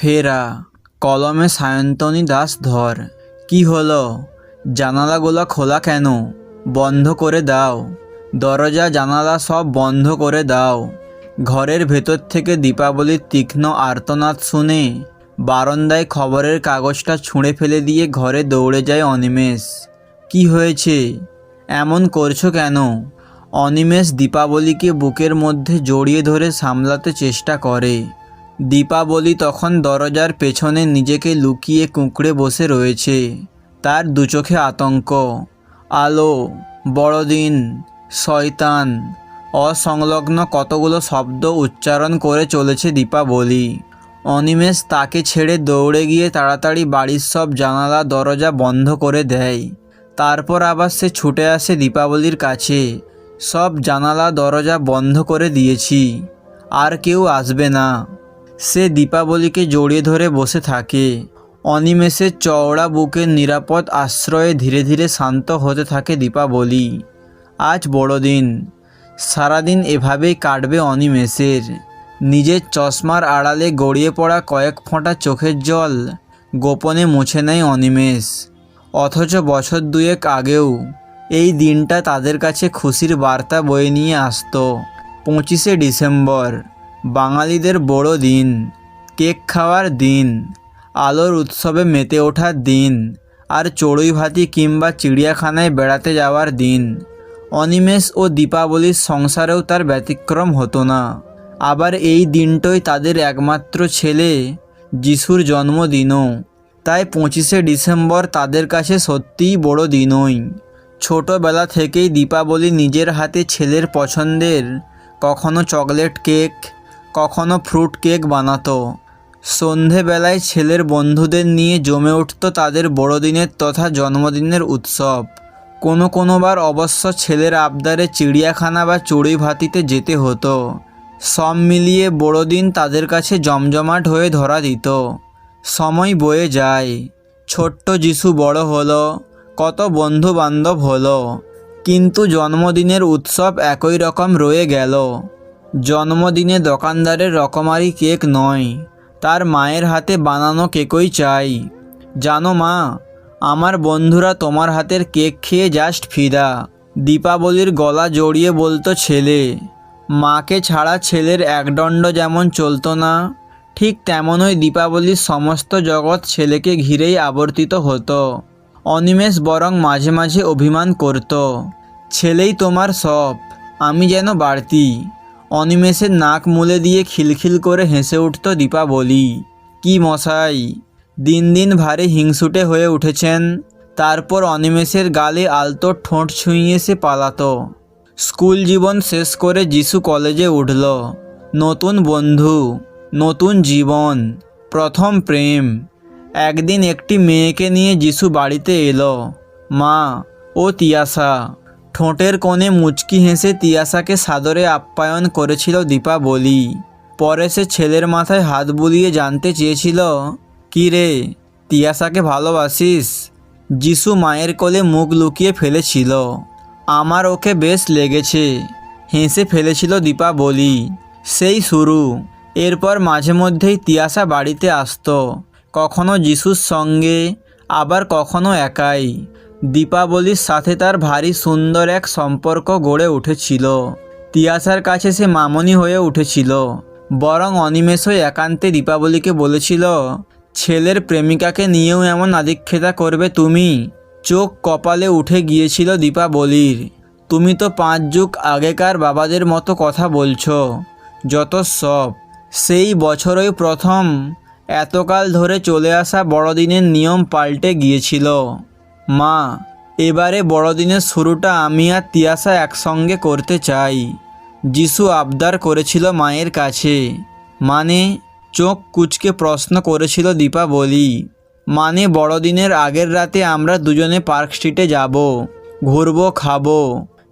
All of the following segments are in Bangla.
ফেরা, কলমে সায়ন্তনী দাস ধর। কি হলো? জানালাগুলো খোলা কেন? বন্ধ করে দাও। দরজা জানালা সব বন্ধ করে দাও। ঘরের ভেতর থেকে দীপাবলির তীক্ষ্ণ আর্তনাদ শুনে বারান্দায় খবরের কাগজটা ছুঁড়ে ফেলে দিয়ে ঘরে দৌড়ে যায় অনিমেষ। কি হয়েছে? এমন করছো কেন? অনিমেষ দীপাবলিকে বুকের মধ্যে জড়িয়ে ধরে সামলাতে চেষ্টা করে। দীপাবলি তখন দরজার পেছনে নিজেকে লুকিয়ে কুঁকড়ে বসে রয়েছে। তার দুচোখে আতঙ্ক। আলো, বড়দিন, শয়তান, অসংলগ্ন কতগুলো শব্দ উচ্চারণ করে চলেছে দীপাবলি। অনিমেষ তাকে ছেড়ে দৌড়ে গিয়ে তাড়াতাড়ি বাড়ির সব জানালা দরজা বন্ধ করে দেয়। তারপর আবার সে ছুটে আসে দীপাবলির কাছে। সব জানালা দরজা বন্ধ করে দিয়েছি, আর কেউ আসবে না। সে দীপাবলিকে জড়িয়ে ধরে বসে থাকে। অনিমেষের চওড়া বুকের নিরাপদ আশ্রয়ে ধীরে ধীরে শান্ত হতে থাকে দীপাবলি। আজ বড়দিন। সারাদিন এভাবেই কাটবে অনিমেষের। নিজের চশমার আড়ালে গড়িয়ে পড়া কয়েক ফোঁটা চোখের জল গোপনে মুছে নেয় অনিমেষ। অথচ বছর দুয়েক আগেও এই দিনটা তাদের কাছে খুশির বার্তা বয়ে নিয়ে আসতো। 25শে ডিসেম্বর, বাঙালিদের বড় দিন, কেক খাওয়ার দিন, আলোর উৎসবে মেতে ওঠার দিন, আর চড়ুইভাতি কিংবা চিড়িয়াখানায় বেড়াতে যাওয়ার দিন। অনিমেষ ও দীপাবলির সংসারেও তার ব্যতিক্রম হতো না। আবার এই দিনটাই তাদের একমাত্র ছেলে যিশুর জন্মদিনও। তাই 25শে ডিসেম্বর তাদের কাছে সত্যিই বড় দিনই। ছোটোবেলা থেকেই দীপাবলি নিজের হাতে ছেলের পছন্দের কখনো চকলেট কেক, কখনো ফ্রুট কেক বানাতো। সন্ধেবেলায় ছেলের বন্ধুদের নিয়ে জমে উঠত তাদের বড়দিনের তথা জন্মদিনের উৎসব। কোনোবার অবশ্য ছেলের আবদারে চিড়িয়াখানা বা চড়ুইভাতিতে যেতে হতো। সব মিলিয়ে বড়দিন তাদের কাছে জমজমাট হয়ে ধরা দিত। সময় বয়ে যায়। ছোট্ট যিশু বড় হলো, কত বন্ধু বান্ধব হলো, কিন্তু জন্মদিনের উৎসব একই রকম রয়ে গেল। জন্মদিনে দোকানদারের রকমারি কেক নয়, তার মায়ের হাতে বানানো কেকই চাই। জানো মা, আমার বন্ধুরা তোমার হাতের কেক খেয়ে জাস্ট ফিদা। দীপাবলির গলা জড়িয়ে বলতো ছেলে। মাকে ছাড়া ছেলের একদণ্ড যেমন চলতো না, ঠিক তেমনই দীপাবলির সমস্ত জগৎ ছেলেকে ঘিরেই আবর্তিত হতো। অনিমেষ বরং মাঝে মাঝে অভিমান করত, ছেলেই তোমার সব, আমি যেন বাড়তি। অনিমেষের নাক মুলে দিয়ে খিলখিল করে হেসে উঠত দীপাবলি। কি মশাই, দিন দিন ভারী হিংসুটে হয়ে উঠেছেন। তারপর অনিমেষের গালে আলতো ঠোঁট ছুঁইয়ে সে পালাতো। স্কুল জীবন শেষ করে যিশু কলেজে উঠল। নতুন বন্ধু, নতুন জীবন, প্রথম প্রেম। একদিন একটি মেয়েকে নিয়ে যিশু বাড়িতে এলো। মা ও তিয়াশা। ঠোঁটের কোণে মুচকি হেসে তিয়াশাকে সাদরে আপ্যায়ন করেছিল দীপাবলি। পরে সে ছেলের মাথায় হাত বুলিয়ে জানতে চেয়েছিল, কী রে, তিয়াশাকে ভালোবাসিস? যিশু মায়ের কোলে মুখ লুকিয়ে ফেলেছিল। আমার ওকে বেশ লেগেছে, হেসে ফেলেছিল দীপাবলি। সেই শুরু। এরপর মাঝে মধ্যেই তিয়াশা বাড়িতে আসতো, কখনো যিশুর সঙ্গে, আবার কখনো একাই। দীপাবলির সাথে তার ভারী সুন্দর এক সম্পর্ক গড়ে উঠেছিল। তিয়াশার কাছে সে মামনি হয়ে উঠেছিল। বরং অনিমেষই একান্তে দীপাবলিকে বলেছিল, ছেলের প্রেমিকাকে নিয়েও এমন আদিক্ষেতা করবে তুমি? চোখ কপালে উঠে গিয়েছিল দীপাবলির। তুমি তো 5 যুগ আগেকার বাবাদের মতো কথা বলছো, যত সব। সেই বছরই প্রথম এতকাল ধরে চলে আসা বড়দিনের নিয়ম পাল্টে গিয়েছিল। মা, এবারে বড়দিনের শুরুটা আমি আর তিয়াশা একসঙ্গে করতে চাই, যিশু আবদার করেছিল মায়ের কাছে। মানে? চোখ কুঁচকে প্রশ্ন করেছিল দীপাবলি। মানে বড়দিনের আগের রাতে আমরা দুজনে পার্ক স্ট্রিটে যাব, ঘুরবো, খাবো,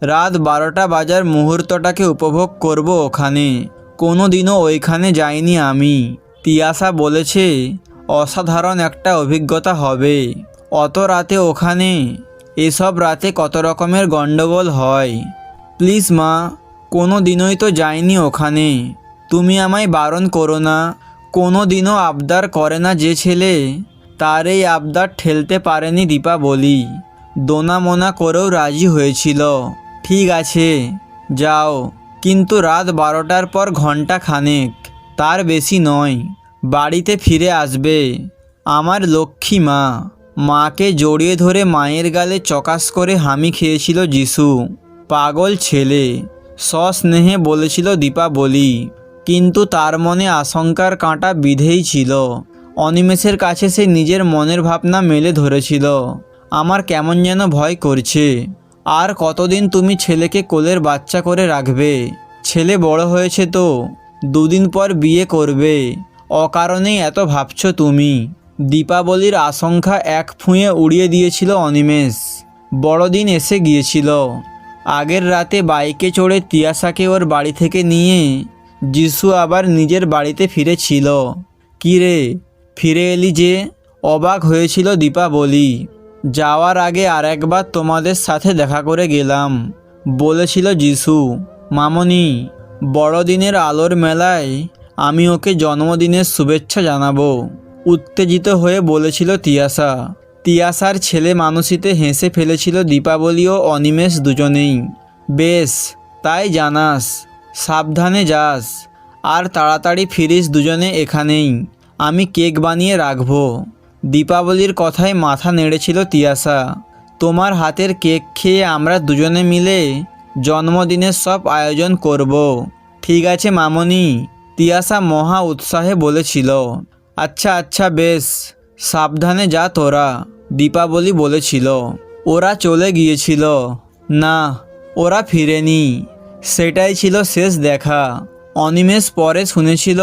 রাত 12টা বাজার মুহূর্তটাকে উপভোগ করব ওখানে। কোনো দিনও ওইখানে যাইনি আমি। তিয়াশা বলেছে অসাধারণ একটা অভিজ্ঞতা হবে। অত রাতে ওখানে, এসব রাতে কত রকমের গণ্ডগোল হয়। প্লিজ মা, কোনো দিনই তো যাইনি ওখানে, তুমি আমায় বারণ করো না। কোনো দিনও আবদার করে না যে ছেলে, তার এই আবদার ঠেলতে পারেনি দীপাবলি। দোনা মোনা করেও রাজি হয়েছিল। ঠিক আছে যাও, কিন্তু রাত 12টার পর ঘন্টা খানেক, তার বেশি নয়, বাড়িতে ফিরে আসবে। আমার লক্ষ্মী মা। মাকে জড়িয়ে ধরে মায়ের গালে চকাস করে হামি খেয়েছিল যিশু। পাগল ছেলে, সস্নেহে বলেছিল দীপাবলি। কিন্তু তার মনে আশঙ্কার কাঁটা বিঁধেই ছিল। অনিমেষের কাছে সে নিজের মনের ভাবনা মেলে ধরেছিল। আমার কেমন যেন ভয় করছে। আর কতদিন তুমি ছেলেকে কোলের বাচ্চা করে রাখবে? ছেলে বড় হয়েছে তো, 2 দিন পর বিয়ে করবে। অকারণেই এত ভাবছ তুমি। দীপাবলির আশঙ্কা এক ফুঁয়ে উড়িয়ে দিয়েছিল অনিমেষ। বড়দিন এসে গিয়েছিল। আগের রাতে বাইকে চড়ে তিয়াশাকে ওর বাড়ি থেকে নিয়ে যিশু আবার নিজের বাড়িতে ফিরেছিল। কী রে, ফিরে এলি যে? অবাক হয়েছিল দীপাবলি। যাওয়ার আগে আরেকবার তোমাদের সাথে দেখা করে গেলাম, বলেছিল যিশু। মামনি, বড়দিনের আলোর মেলায় আমি ওকে জন্মদিনের শুভেচ্ছা জানাবো, উত্তেজিত হয়ে বলেছিল তিয়াশা। তিয়াশার ছেলে মানুষিতে হেসে ফেলেছিল দীপাবলি ও অনিমেষ দুজনেই। বেশ, তাই জানাস। সাবধানে যাস, আর তাড়াতাড়ি ফিরিস দুজনে এখানেই। আমি কেক বানিয়ে রাখবো। দীপাবলির কথায় মাথা নেড়েছিল তিয়াশা। তোমার হাতের কেক খেয়ে আমরা দুজনে মিলে জন্মদিনের সব আয়োজন করব। ঠিক আছে মামনি, তিয়াশা মহা উৎসাহে বলেছিল। আচ্ছা আচ্ছা বেশ, সাবধানে যা তোরা, দীপাবলি বলেছিল। ওরা চলে গিয়েছিল। না, ওরা ফিরেনি। সেটাই ছিল শেষ দেখা। অনিমেষ পরে শুনেছিল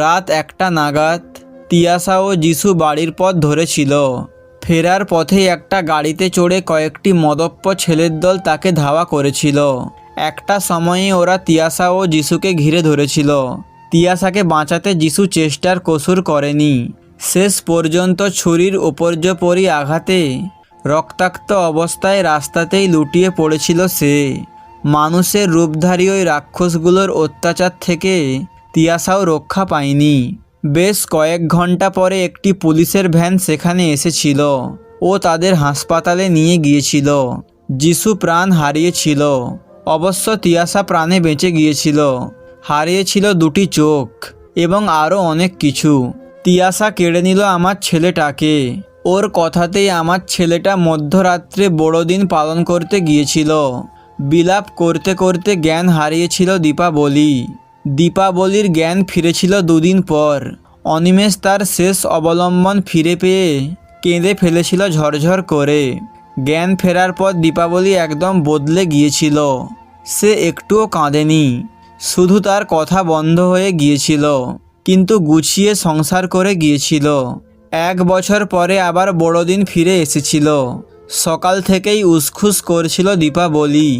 রাত 1টা নাগাদ তিয়াশা ও যিশু বাড়ির পথ ধরেছিল। ফেরার পথে একটা গাড়িতে চড়ে কয়েকটি মদপ্য ছেলের দল তাকে ধাওয়া করেছিল। একটা সময়ে ওরা তিয়াশা ও যিশুকে ঘিরে ধরেছিল। তিয়াশাকে বাঁচাতে যিশু চেষ্টার কসুর করেনি। শেষ পর্যন্ত ছুরির উপর্যপরি আঘাতে রক্তাক্ত অবস্থায় রাস্তাতেই লুটিয়ে পড়েছিল সে। মানুষের রূপধারী ওই রাক্ষসগুলোর অত্যাচার থেকে তিয়াশাও রক্ষা পায়নি। বেশ কয়েক ঘন্টা পরে একটি পুলিশের ভ্যান সেখানে এসেছিল ও তাদের হাসপাতালে নিয়ে গিয়েছিল। যিশু প্রাণ হারিয়েছিল, অবশ্য তিয়াশা প্রাণে বেঁচে গিয়েছিল। হারিয়েছিল 2টি চোখ এবং আরও অনেক কিছু। তিয়াশা কেড়ে নিল আমার ছেলেটাকে। ওর কথাতেই আমার ছেলেটা মধ্যরাত্রে বড়দিন পালন করতে গিয়েছিল। বিলাপ করতে করতে জ্ঞান হারিয়েছিল দীপাবলি। দীপাবলির জ্ঞান ফিরেছিল 2 দিন পর। অনিমেষ তার শেষ অবলম্বন ফিরে পেয়ে কেঁদে ফেলেছিল ঝরঝর করে। জ্ঞান ফেরার পর দীপাবলি একদম বদলে গিয়েছিল। সে একটুও কাঁদেনি, শুধু তার কথা বন্ধ হয়ে গিয়েছিল, কিন্তু গুছিয়ে সংসার করে গিয়েছিল। 1 বছর পরে আবার বড়দিন ফিরে এসেছিল। সকাল থেকেই উসখুস করছিল দীপাবলি।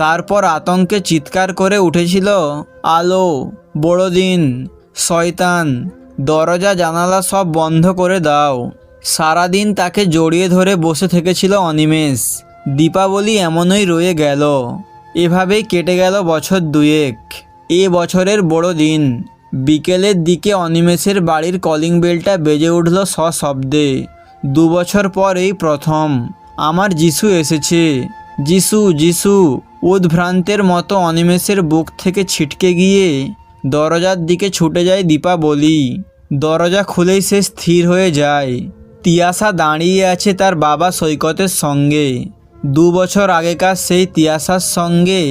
তারপর আতঙ্কে চিৎকার করে উঠেছিল, আলো, বড়দিন, শয়তান, দরজা জানালা সব বন্ধ করে দাও। সারাদিন তাকে জড়িয়ে ধরে বসে থেকেছিল অনিমেষ। দীপাবলি এমনই রয়ে গেল। এভাবেই কেটে গেল বছর 2। এ বছরের বড়দিন বিকেলের দিকে অনিমেষের বাড়ির কলিং বেলটা বেজে উঠল সশব্দে। 2 বছর পর এই প্রথম আমার যিশু এসেছে। যিশু, যিশু, উদ্ভ্রান্তের মতো অনিমেষের বুক থেকে ছিটকে গিয়ে দরজার দিকে ছুটে যায় দীপাবলি। দরজা খুলেই সে স্থির হয়ে যায়। তিয়াশা দাঁড়িয়ে আছে তার বাবা সৈকতের সঙ্গে। 2 বছর আগেকার সেই তিয়াশার সঙ্গে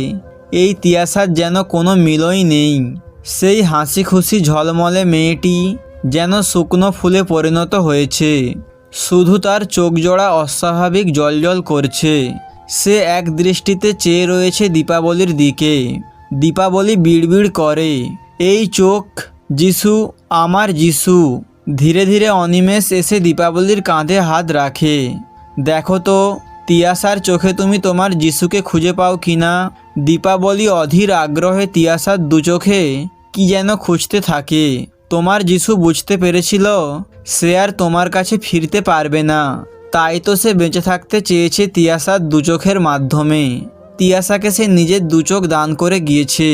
এই তিয়াশার যেন কোনো মিলই নেই। সেই হাসি খুশি ঝলমলে মেয়েটি যেন শুকনো ফুলে পরিণত হয়েছে। শুধু তার চোখ জোড়া অস্বাভাবিক জ্বলজ্বল করছে। সে এক দৃষ্টিতে চেয়ে রয়েছে দীপাবলির দিকে। দীপাবলি বিড়বিড় করে, এই চোখ, যিশু, আমার যিশু। ধীরে ধীরে অনিমেষ এসে দীপাবলির কাঁধে হাত রাখে। দেখো তো তিয়াশার চোখে তুমি তোমার যিশুকে খুঁজে পাও কিনা। দীপাবলি অধীর আগ্রহে তিয়াশার 2 চোখে কি যেন খুঁজতে থাকে। তোমার যিশু বুঝতে পেরেছিল সে আর তোমার কাছে ফিরতে পারবে না, তাই তো সে বেঁচে থাকতে চেয়েছে তিয়াশার 2 চোখের মাধ্যমে। তিয়াশাকে সে নিজের 2 চোখ দান করে গিয়েছে।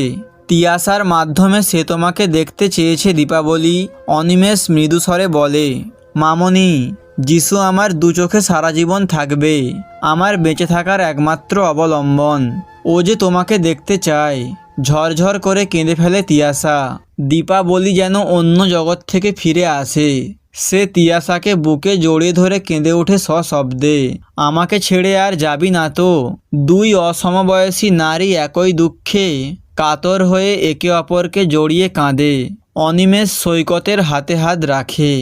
তিয়াসার মাধ্যমে সে তোমাকে দেখতে চেয়েছে দীপাবলি। অনিমেষ মৃদুস্বরে বলে, মামনি, যিশু আমার দু চোখে সারা জীবন থাকবে, আমার বেঁচে থাকার একমাত্র অবলম্বন। ও যে তোমাকে দেখতে চায়। ঝরঝর করে কেঁদে ফেলে তিয়াসা। দীপাবলি যেন অন্য জগৎ থেকে ফিরে আসে। সে তিয়াসাকে বুকে জড়িয়ে ধরে কেঁদে ওঠে সশব্দে, আমাকে ছেড়ে আর যাবি না তো? দুই অসমবয়সী নারী একই দুঃখে কাতর হয়ে একে অপরকে জড়িয়ে কাঁদে। অনিমেষ সৈকতের হাতে হাত রাখে।